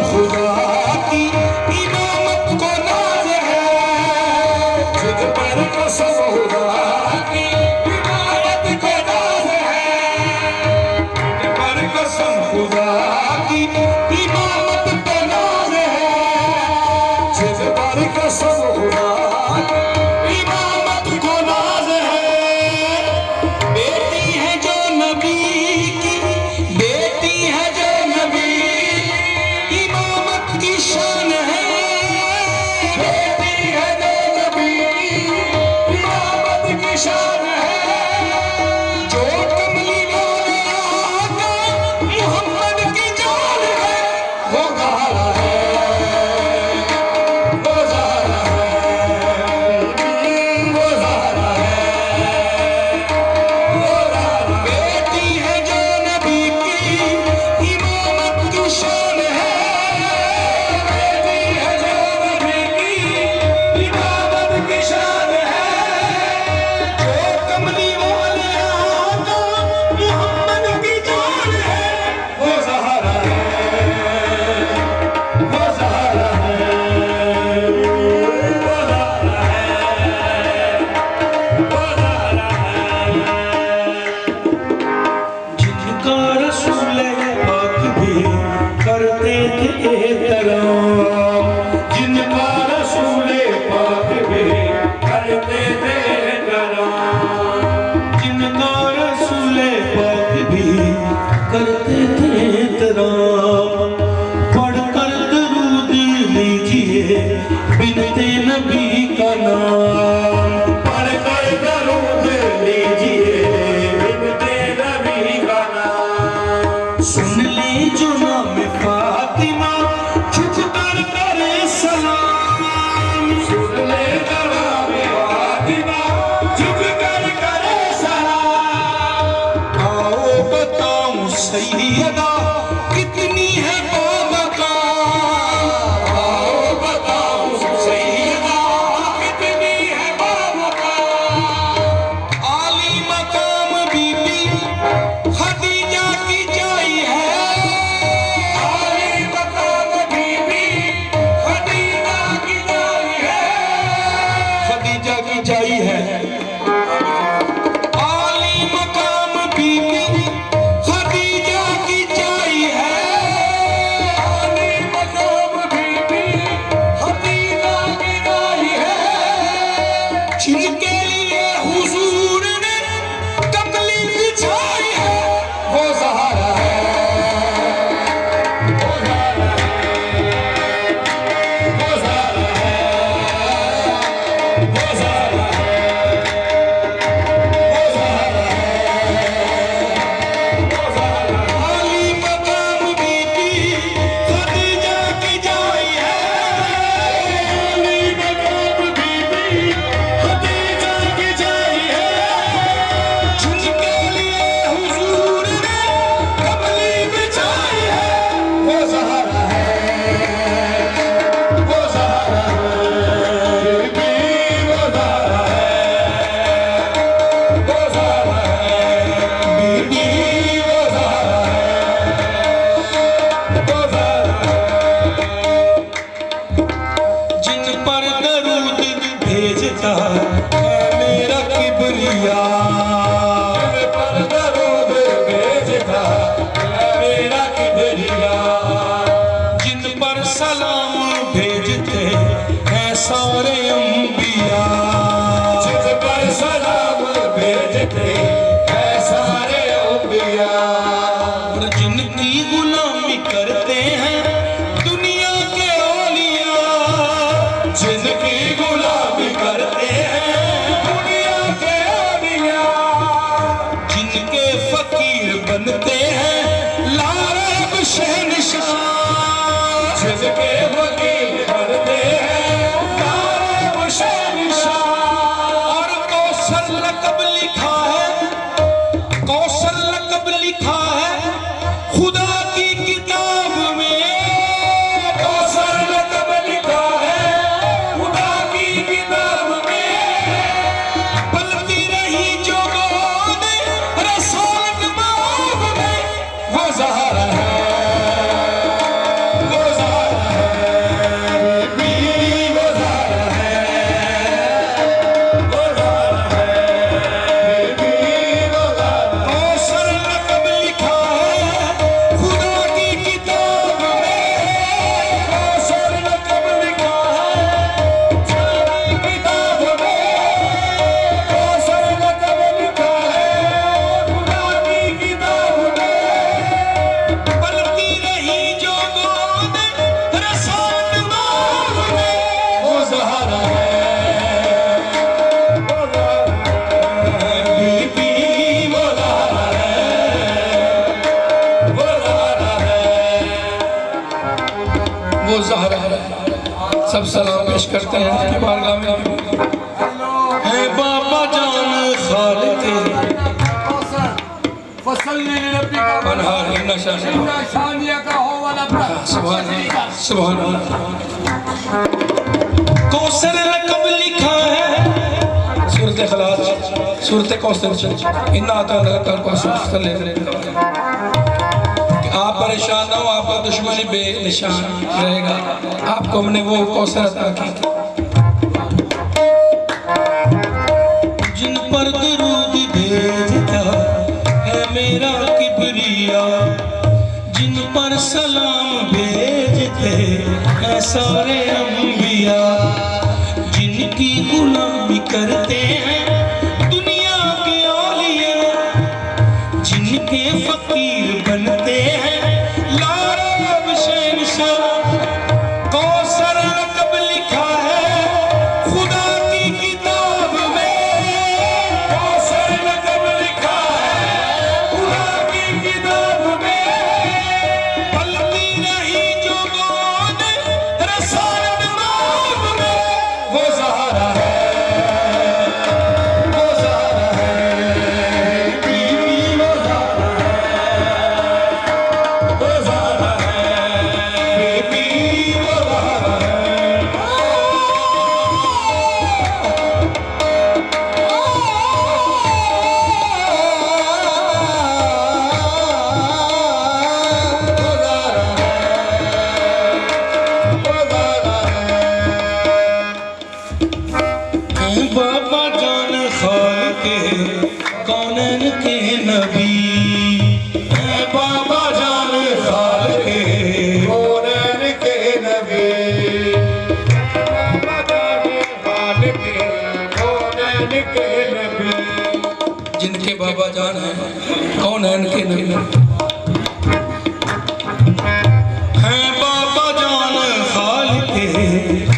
खुदा की इमामत को नाज है, जिद पर कसम सब सलाम पेश करते हैं आपकी बारगाह में। है बाबा जान खालिक सुभान अल्लाह। कौसर लक़ब लिखा है सूरत इखलास सूरत कौसर इन्ना अतैनाकल कौसर ले आप परेशान ना हो, आपका दुश्मनी बेनिशान रहेगा, आपको हमने वो कौसर अता की। जिन पर दरूद भेजता है मेरा किबरिया, जिन पर सलाम भेजते हैं सारे अंबिया, जिनकी गुलामी करते हैं दुनिया के औलिया, जिनके फकीर बनते हैं लारब शहंशाह। कौसर लक़ब लिखा है खुदा की किताब में, कौसर लक़ब लिखा है खुदा की किताब में। पलती रही जो गोद रसालत माब में, वो ज़हरा है, वो ज़हरा है, बीबी वो ज़हरा है, वो ज़हरा है, बीबी वो ज़हरा है। बाबा जान खालिक कौनैन के नबी, बाबा जान खालिक कौनैन के नबी, बाबा जान खालिक कौनैन के नबी। जिनके बाबा जान है कौनैन के नबी हैं, बाबा जान खालिक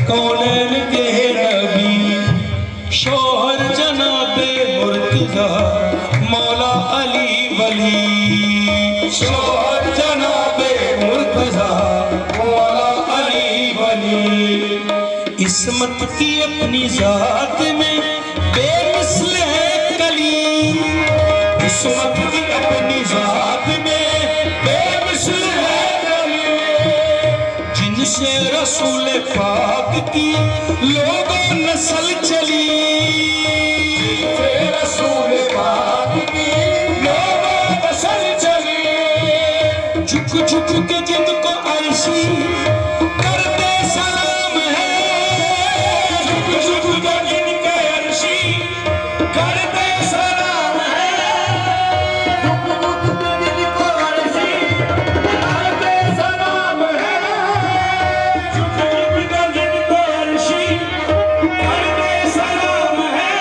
कौनैन के नबी। शोहर जनाबे मुर्तज़ा मौला अली वली, शोहर जनाबे मुर्तज़ा मौला अली वली। इस्मत की अपनी जात में बेमिसल है कली, इस्मत की अपनी जात में बेमिसल है कली। जिनसे रसूल पाक की लोगों नस्ल चली, रसूल पाक की लोगों नस्ल चली। झुक झुक के जिनको अर्शी करते सलाम है, झुक झुक के जिनके अर्शी करते सलाम है, झुक झुक के जिनको अर्शी करते सलाम है, झुक झुक के जिनको अर्शी करते सलाम है,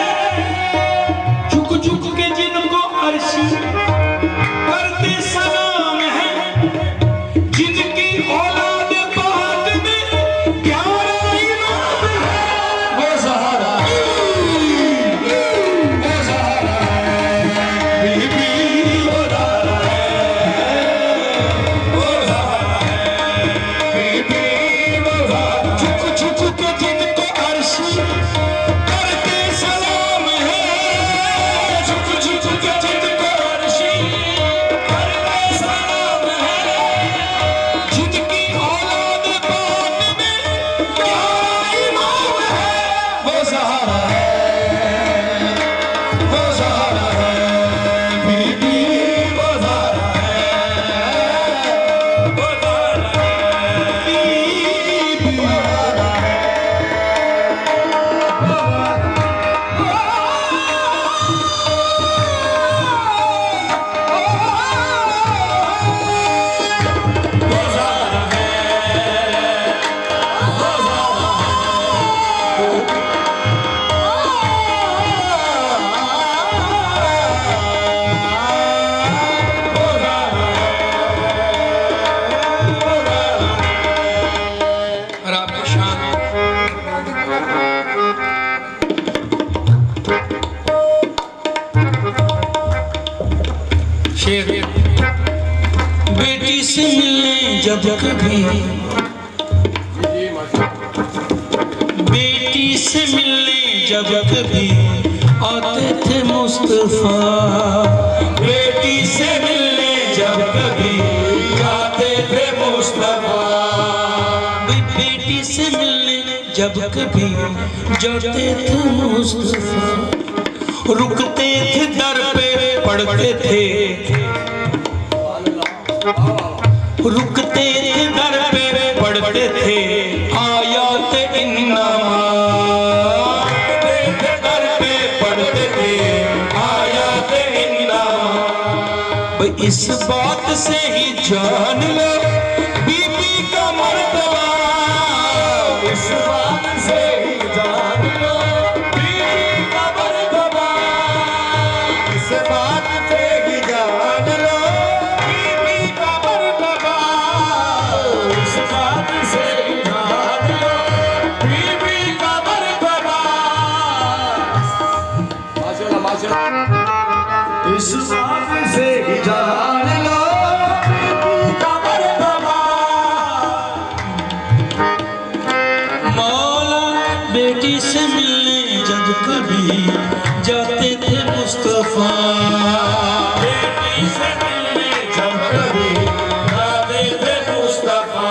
झुक झुक के जिनको अर्शी करते सलाम है। जिनकी औलाद पाक में प्यारा इमाम है, वो ज़हरा है, वो ज़हरा है, बीबी वो ज़हरा है, वो ज़हरा है, बीबी वो ज़हरा। झुक झुक के जिनको अर्शी करते सलाम है, झुक झुक के जिनको अर्शी करते सलाम है। जिनकी औलाद पाक में प्यारा इमाम है, वो ज़हरा है, वो ज़हरा है, बीबी वो ज़हरा है, वो ज़हरा है, बीबी वो ज़हरा है। और आपकी शान शेर। बेटी से मिलने जब कभी बेटी से मिलने जब कभी आते थे मुस्तफा, बेटी से मिलने जब कभी आते थे मुस्तफा, बेटी से मिलने जब कभी जाते थे मुस्तफा, रुकते थे दर पे पढ़ते थे, रुकते थे दर पे पढ़ते थे आयात इन्नमा, दर पे पढ़ते थे आयात इन्नमा। इस बात से ही जान लो बीबी का मर्तबा, इस बात से ही जान लो बीबी का मर्तबा, इस बात से ही जान लो बीबी का मर्तबा, इस बात से ही जान लो बीबी का मर्तबा। माशाअल्लाह माशाअल्लाह। इस बात से ही जान लो बीबी का मर्तबा। मौला बेटी से मिलने जब कभी जाते थे मुस्तफा, बेटी से मिलने जब कभी जाते थे मुस्तफा,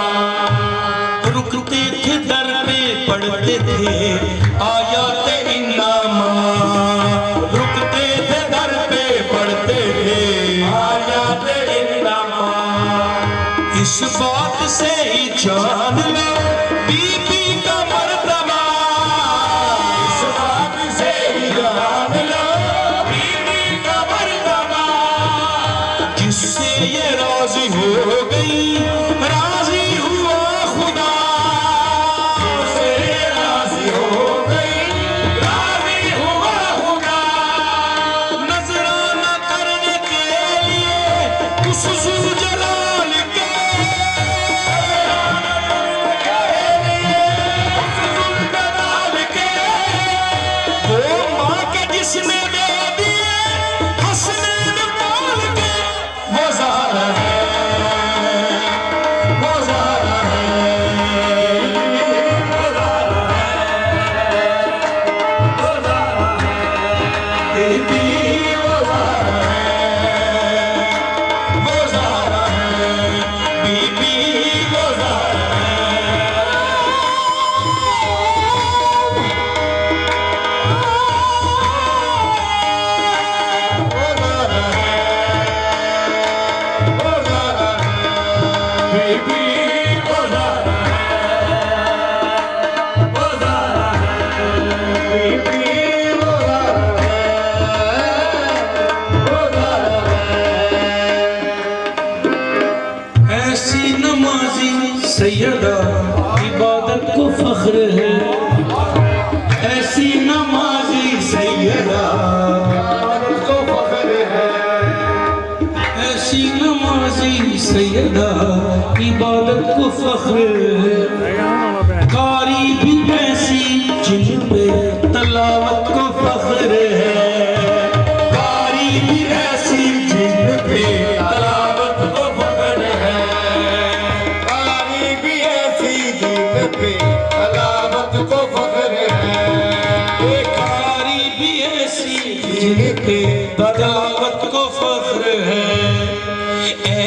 रुकते थे दर पे पढ़ते थे आयात इन्नमा, रुकते थे दर पे पढ़ते थे आयात इन्नमा। इस बात से ही जान लो बीबी का मर्तबा, इस बात से ही जान लो बीबी का मर्तबा। जिससे ये राजी हो गई राजी हुआ खुदा, जिससे ये राजी हो गई राजी हुआ खुदा। नजराना करने के लिए उस ज़ुलजलाल के, वो माँ के जिसने दे दिए हसनैन पाल के, वो ज़ारा है, वो ज़ारा है, वो ज़ारा है, वो ज़ारा है, बेबी वो ज़ारा है, वो ज़ारा है, बीबी वो ज़ारा है। ऐसी नमाजी सैयदा इबादत को फख्र है, ऐसी नमाजी सैयदा इबादत को फख्र है, ऐसी नमाजी सैयदा इबादत को फख्र है। कारी भी ऐसी जिन पे तलावत को फख्र है, कारी भी ऐसी जिन पे तलावत को फख्र है, कारी भी ऐसी जिन पे तलावत को फख्र है, कारी भी ऐसी जिन पे तलावत को फख्र है।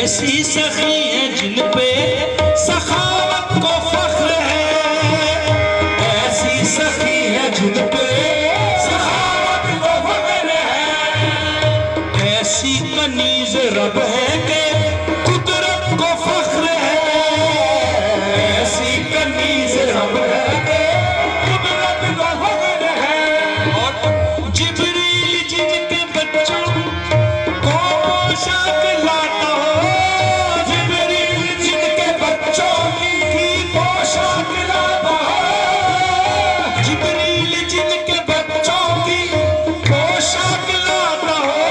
ऐसी सखी है जिन पे सखावत को फख्र है, ऐसी सखी है जिन पे सखावत को फख्र है। ऐसी कनीज़ रब है के कुदरत को फख्र है, ऐसी कनीज़ रब है के कुदरत को फख्र है। और जिब्रील जिनके बच्चों को पोशाक लाता हो, जिब्रील जिनके बच्चों की पोशाक लाता हो, जिब्रील जिनके बच्चों की पोशाक लाता हो,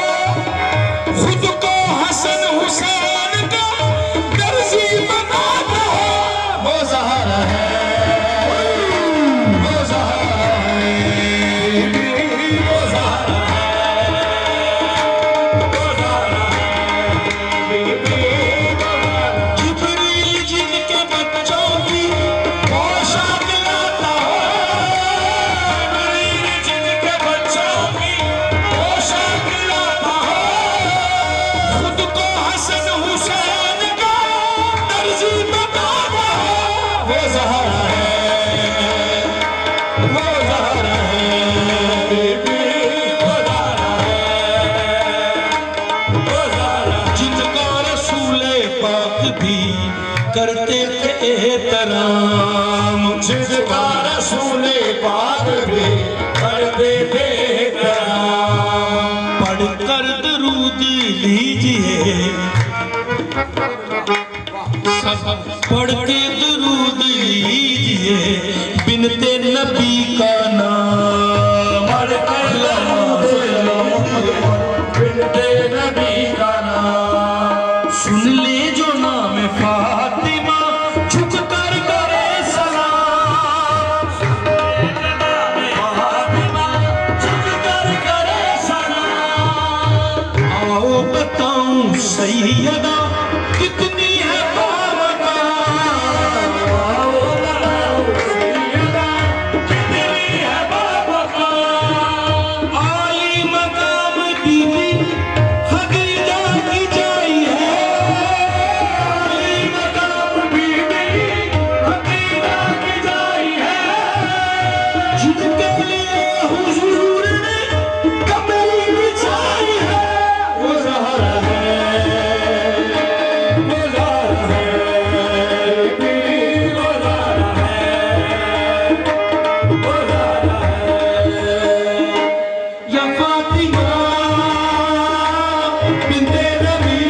वो ज़हरा है, वो ज़हरा है, बीबी वो ज़हरा है, वो ज़हरा। जिनका रसूले पाक भी करते थे एहतराम, जिनका रसूले पाक भी करते थे एहतराम। पढ़कर दरूद लीजिए, पढ़ के दरूद लीजिए, बिनते नबी का नाम। पढ़ के दरूद लीजिए, बिनते नबी का नाम। सुन ले जो नाम फातिमा, झुक कर करे सलाम। फातिमा झुक कर करे सलाम। आओ बताऊं सैयदा कितनी है बावकार। आओ बताऊं सैयदा कितनी है बावकार। आली मकाम बीबी खदीजा की जाई है। आली मकाम बीबी खदीजा की जाई है। जिनके लिए हुजूर ने कमली बिछाई है। वो ज़हरा है, वो ज़हरा है, वो ज़हरा है, वो ज़हरा है। या फातिमा बिन्ते नबी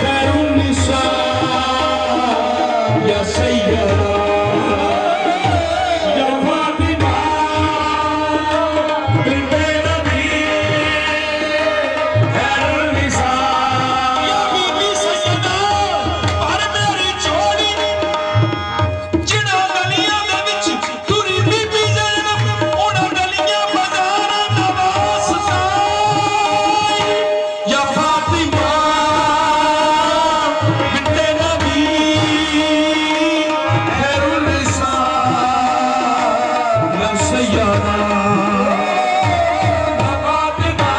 खैरुन्निसा, या सैयदा। या फातिमा बिन्ते नबी खैरुन्निसा, या बीबी सैयदा। पर मेरी छोड़ी जिन्हां गलियां दे विच तुरी बीबी ज़ैनब, उन्हां गलियां बाज़ारां दा वास्ता। या फातिमा बिन्ते नबी खैरुन्निसा, या सैयदा। या फातिमा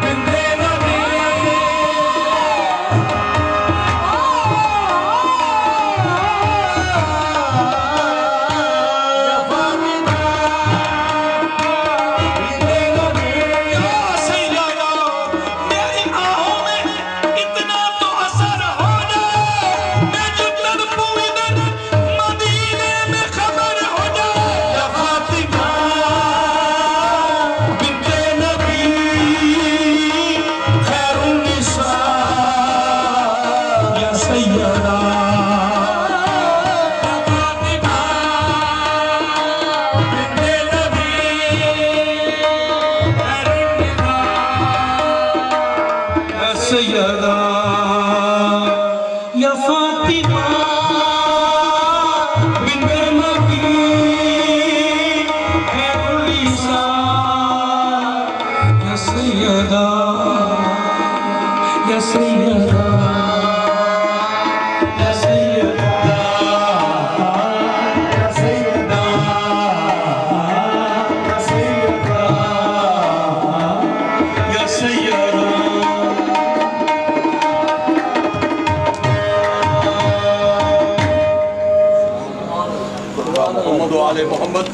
बिन्ते नबी। सैयदा, या फातिमा बिन्ते नबी खैरुन्निसा, या सैयदा, या सैयदा, या सैयदा, या सैयदा, या सैयदा, या सैयदा। मोहम्मद